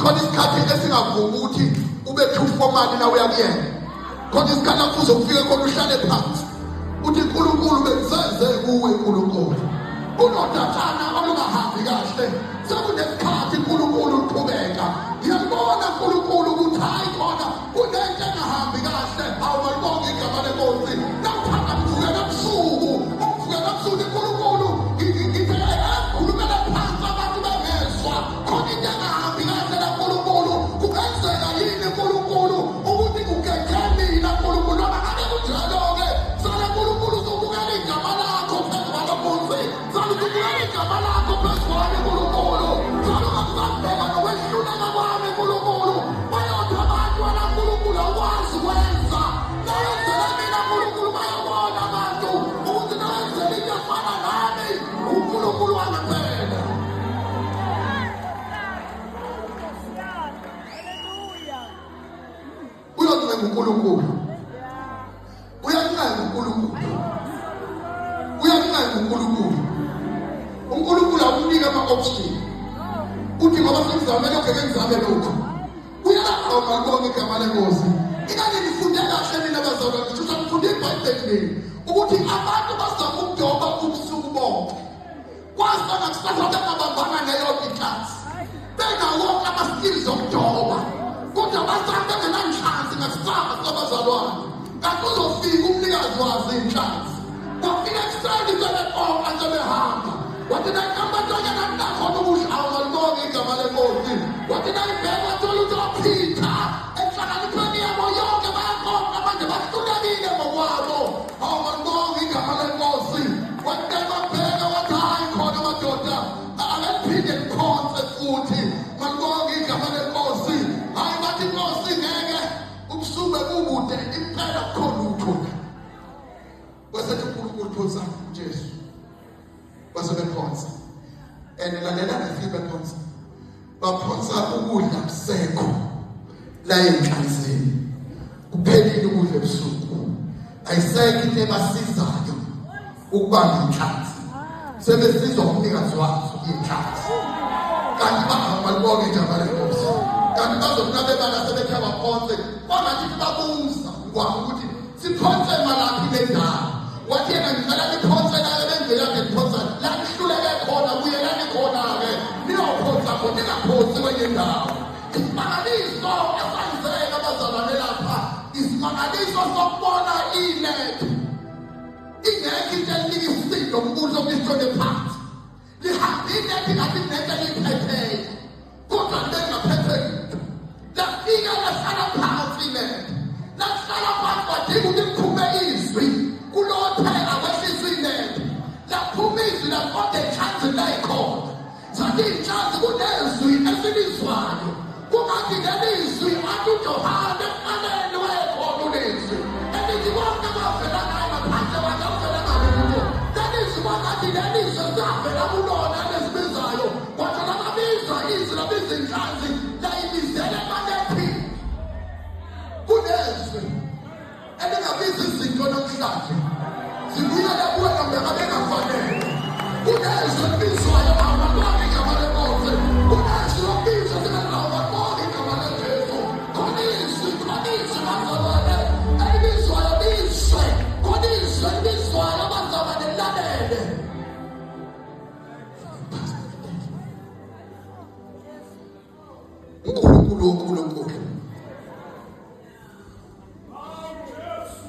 khona isikhathi esingavumi ukuthi ube too formal na uyakuyena. Khona isikhathi lapho uzofika khona uhlale phansi uthi uNkulunkulu bengisenze kuwe uNkulunkulu. Unodatana olungahambi kahle sekunesikhathi uNkulunkulu uqhubeka. Ngiyabona uNkulunkulu ukuthi hayi khona kunento engahambi kahle. Awumalibonga igama leNkosi. Nawuthanda ukuvukela ebusuku ukuvukela ebusuku uNkulunkulu ngikhulumela phansi abantu bengezwa khona into engahambi kahle naNkulunkulu. Kungenzeka yini uNkulunkulu ukuthi ugegele mina uNkulunkulu noma ngabe kunjalo-ke sala uNkulunkulu uzobukela igama lakho phezu kwalamuzi. Sala uzobukela igama lakho phezu kwami uNkulunkulu. Sala ungakubambeka nokwehluleka kwami uNkulunkulu. Bayothi abantu wena uNkulunkulu awukwazi kwenza. Nawenzela mina uNkulunkulu bayabona abantu ukuthi nawenzela into efana nami uNkulunkulu wangempela. Uyancema uNkulunkulu. Uyancema uNkulunkulu. Uyancema uNkulunkulu. uNkulunkulu akunika ama-option. Uthi ngoba sengizame lokho ngenzame lokho. Uyalapha malibonga igama leNkosi. Ingane nifunde kahle mina bazalwane ngisho sangifunde eBhayibhelini ukuthi abantu bazama ukudoba ubusuku bonke. Kwasana kusasa bengabambana neyo iklasi. Benawo ama-skills okudoba. Kodwa bazama bengenanhlanzi ngesaba sabazalwane. Kanti uzofika umnikazi wazo inhlanzi. Wafika ekuseni sebebonga sebehamba. Wathi nayihamba ntonyana nakhona ubuhlawu malibonga igama leNkosi. Wathi nayibheka wathola ukuthi waphitha enhlanganipheni yabo yonke bayabonga manje bahlulekile ngokwabo. Hawu malibonga igama leNkosi. Wathi babheka wathi hayi khona madoda akephinde likhonze futhi malibonga igama leNkosi. Hayi bathi Nkosi ngeke ubusuku bubude impela khona uthola. Wasethi uNkulunkulu phonsa uJesu. Wasebephonsa. Lalela ngifike bephonsa. Baphonsa ukudla kusekho la enhlanzini. Kuphelile ukudla ebusuku. Ayisekho into ebasizayo ukubamba inhlanzi. Sebesizwa umnikazi wazo inhlanzi. Kanti balibonga igama leNkosi. Kanti bazonabebala sebekhe baphonse. Bangathi babuza kwami ukuthi siphonse malaphi le ndawo. Wathi yena ngicela niphonse la benzela ngiphonsa la kuhluleke khona kuyelani khona-ke niyophonsa khona ningaphonsi kwenye ndawo. Isimangaliso esayizeka abazalwane lapha isimangaliso sokubona inethi ingekho into elinika isindo umbuzo omnisithole phansi lihambe inethi ngathi inethi eliyiphetheyo kodwa lingaphetheyo lafika lahlala phansi inethi lahlala phansi kwadinga ukuthi likhuphe izwi kulopheka kwehlisa inethi laphuma izwi lafonde itshansi layikhona zathi itshansi kunezwi esilizwayo kungathi lelizwi athi uJohane ekuqaleni wayekhona ulizwi elithi bonke bavela naye ngaphandle kwakhe awuvela ngabutho lelizwi kwangathi lelizwi esavela kulona elizibizayo kodwa lababizwa izwi labiza inhlanzi layibizele emanethini kunezwi elingabiza izinto namhlanje zibuyele kuwena mbeka bengafanele kunezwi elibizwayo amalwane igama leNkosi kunezwi lokubizwa singabalibonga igama leJesu khona izwi bazalwane elibizwayo bizwe khona izwi elibizwayo bazalwane lilalele.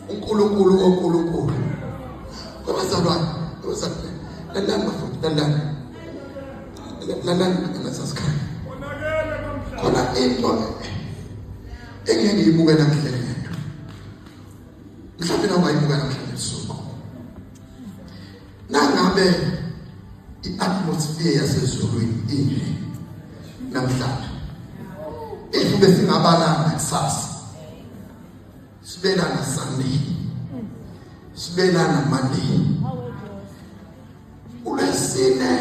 uNkulunkulu abazalwane lalani ngesasikhathi khona into engeke ngiyibuke namhlanje lento mhlawumbe nawungayibuka namhlanje ebusuku nangabe i-atmosphere yasezulwini inje namhlanje ifube singabalanga kusasa sibelana Sunday sibelana Monday ulesine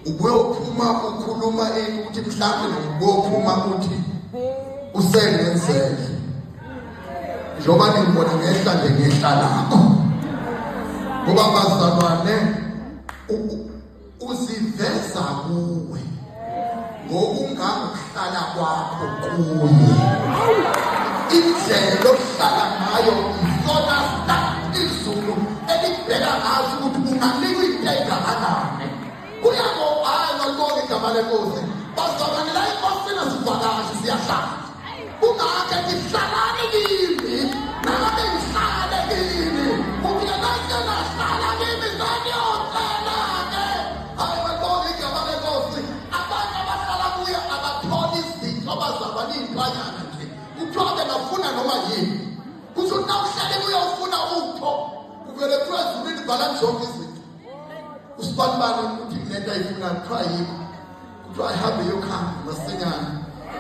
ubuye uphuma ukhuluma ukuthi mhlawumbe ubuye uphuma ukuthi usengenzele njengoba ningibona ngehla nje ngehla lakho ngoba bazalwane uziveza kuwe ngokungakuhlala kwakho kuye indlela ohlala ngayo isona izulu elibheka ngazo ukuthi unganikwa intega kanani kuyangobhala lonke igama lenkosi bazalwane la inkosini sivakashi siyahlala ungakhe ngihlalane kimi nami ngihlale kimi ubuyena nahlala kimi zaniyocela-ke hayi balonke igama lenkosi abantu abahlala kuye abatholi izinto bazalwane iy'ntwanyana nje kuthiwa bengafuna noma yini kusho ukuthi nawuhlale kuye ufuna utho kuvele kuthiwa ezulwini bhala zonke izinto usibanibani ukuthi lento ayifuna kuthiwa yikho kuthiwa ayihambe yokhamba masinyane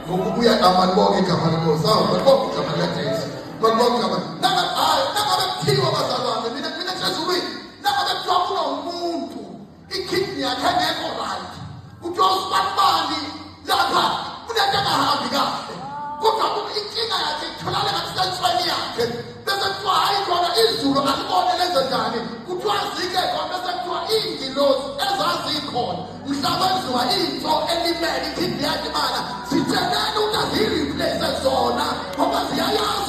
ngokubuya amalibonke igama lenkosi balibonke igama lenkosi balibonke igama nangabe kuthiwa bazalwane mina sezulwini nangabe kuthiwa kulo umuntu ikidney yakhe engekho right kuthiwa usibanibani lapha kunento engahambi kahle kodwa inkinga yakhe itholakala ngakusensweni yakhe bese kuthiwa hayi khona izulu alibone lenze njani kuthiwa zike khona bese kuthiwa iy'ngilosi ezazikhona mhla kwenziwa into elimele ikidney yakhe mana sitheneni ukuthi aziriplace zona ngoba ziyayazi